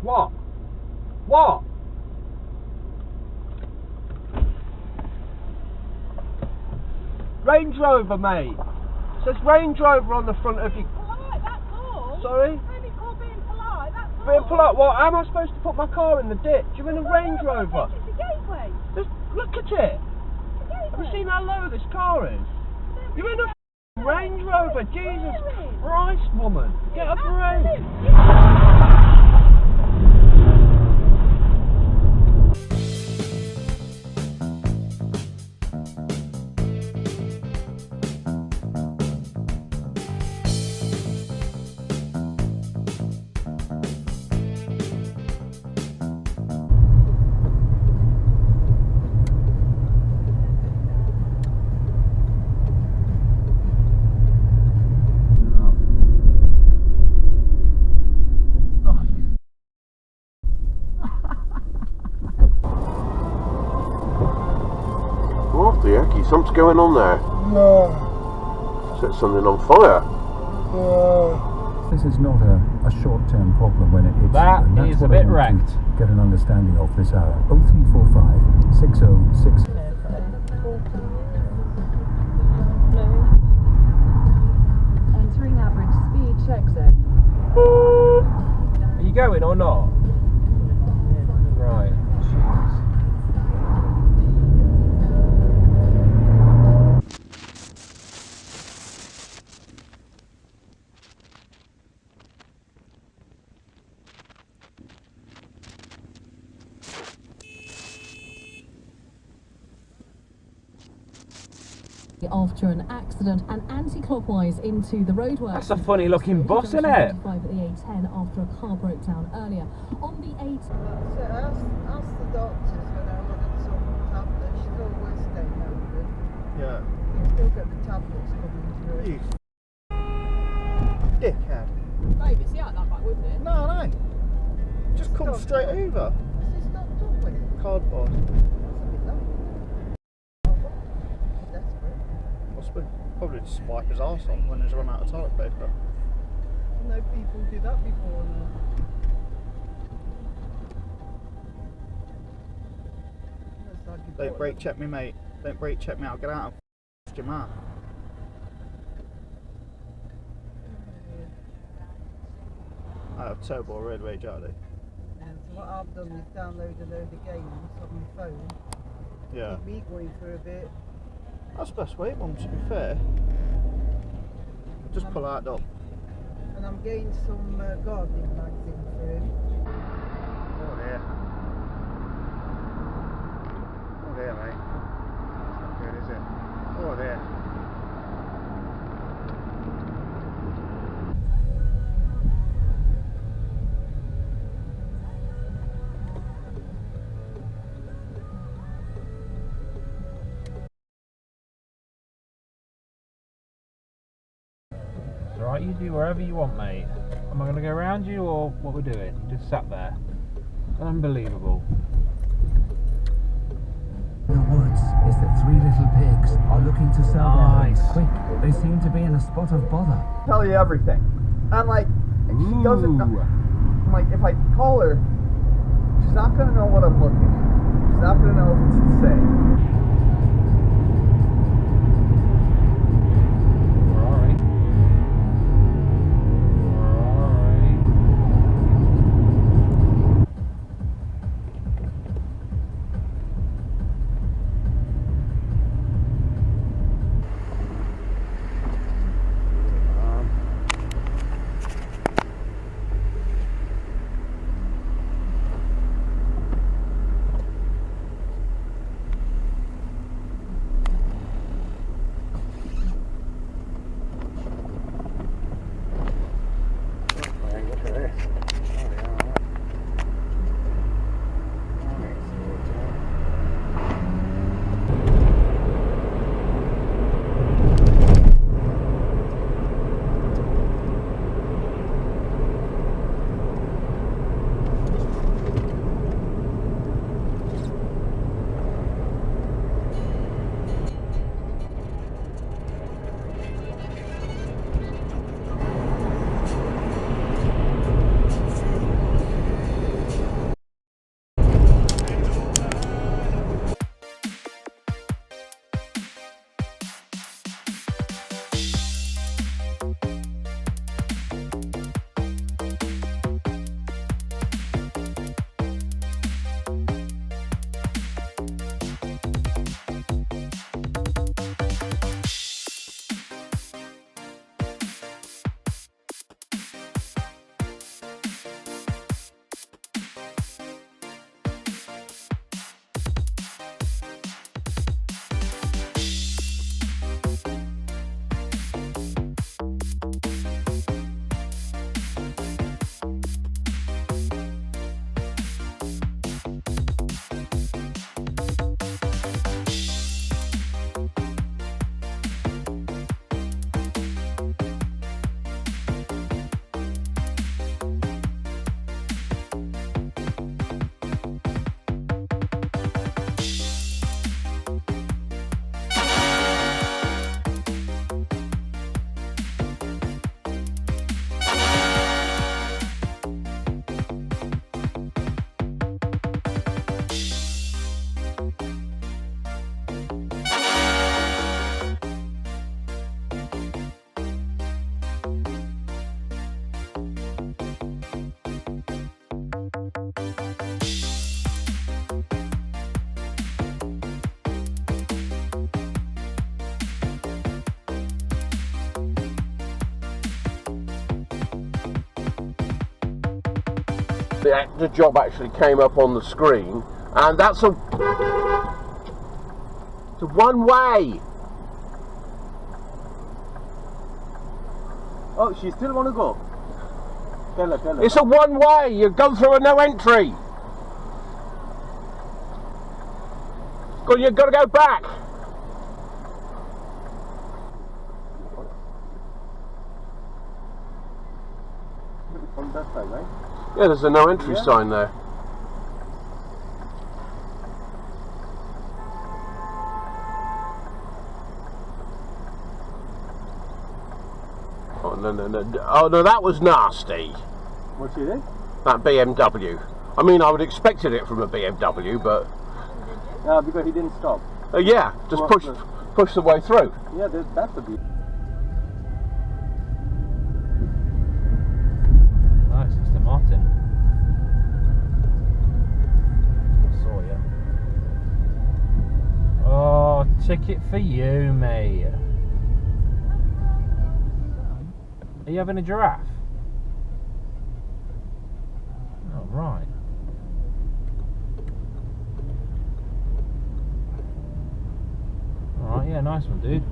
What? What? Range Rover, mate. It says Range Rover on the front of your... Polite, that's all. Sorry? Only called being polite, that's all. Being polite? What? How am I supposed to put my car in the ditch? You're in a Range Rover. It's a gateway. Just look at it. Have you seen how low this car is? You're in a Range Rover. Jesus Christ, woman. Get a break. What the heck? Something's going on there. No. Set something on fire. This is not a short-term problem when it hits That you, and that's is a what bit I want wrecked. to get an understanding of this hour. 0345 606. Entering average speed check zone. Are you going or not? Right. Jeez. After an accident and anti-clockwise into the roadwork. That's a funny looking bus, isn't it? At the A10 after a car broke down earlier. On the A10. So ask the doctors when I ordered some tablets. She's always staying over. Yeah. You still get the tablets coming through. You dickhead. Babe, it's out that back, wouldn't it? No, no. Just come straight over. This is not done with. Cardboard. That's a bit low. Desperate. Probably just wipe his arse off when he's run out of toilet paper. No people do that before now. Looks like you Don't bought brake check me, mate. Don't brake check me, I'll get out of your mouth. I have turbo roadway Charlie. And so what I've done is download a load of games on my phone. Yeah. Keep me going for a bit. That's the best way, Mum, to be fair. Just pull out up. And I'm getting some gardening magazine through. Oh dear. Oh dear, mate. That's not good, is it? Oh dear. It's alright, you do wherever you want, mate. Am I going to go around you or what we're doing? You just sat there. Unbelievable. In the woods is that 3 little pigs are looking to sell their homes quick. They seem to be in a spot of bother. Tell you everything. I'm like, and she doesn't know. I'm like, if I call her, she's not gonna know what I'm looking at. She's not gonna know if it's the same. the job actually came up on the screen, and that's it's a one way. Oh, she still want to go? Tell her. It's a one way. You go through a no entry. Well, you've got to go back. On that side, right? Yeah, there's a no entry sign there. Oh no! Oh no, that was nasty. What she did? That BMW. I mean, I would expected it from a BMW, but Yeah, because he didn't stop. yeah, just push the way through. Yeah, that's the beauty. Nice, Mr. Martin. I saw you. Oh, ticket for you, mate. Are you having a giraffe? Oh, right. Alright, yeah, nice one, dude.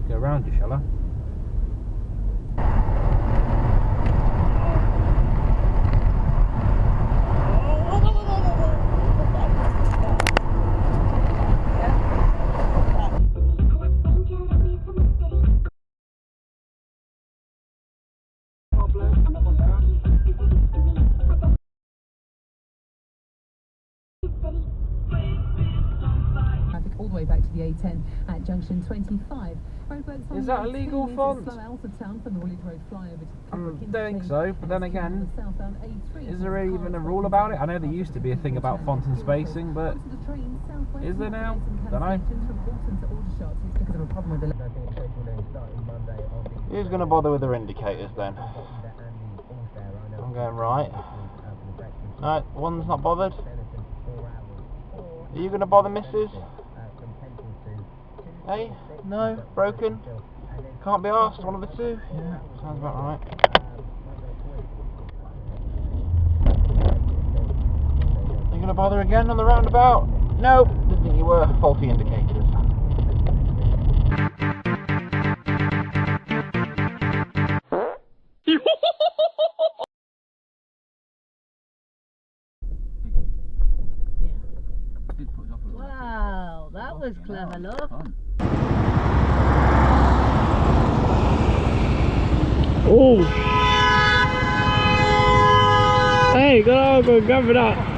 Go around you, shall I? All the way back to the A10 at junction 25. Is that a legal font? Slow out of town from the Woolwich Road flyover to I don't think so, but then again, southbound A3. is there even a rule about it? I know there used to be a thing about font and spacing, but is there now? Don't know. Who's going to bother with their indicators then? I'm going right. No, one's not bothered. Are you going to bother, missus? Hey? No? Broken? Can't be asked, one of the two? Yeah, sounds about right. Are you going to bother again on the roundabout? Nope, didn't think you were. Faulty indicators. Wow, that was clever, look. Oh! Hey, go for that!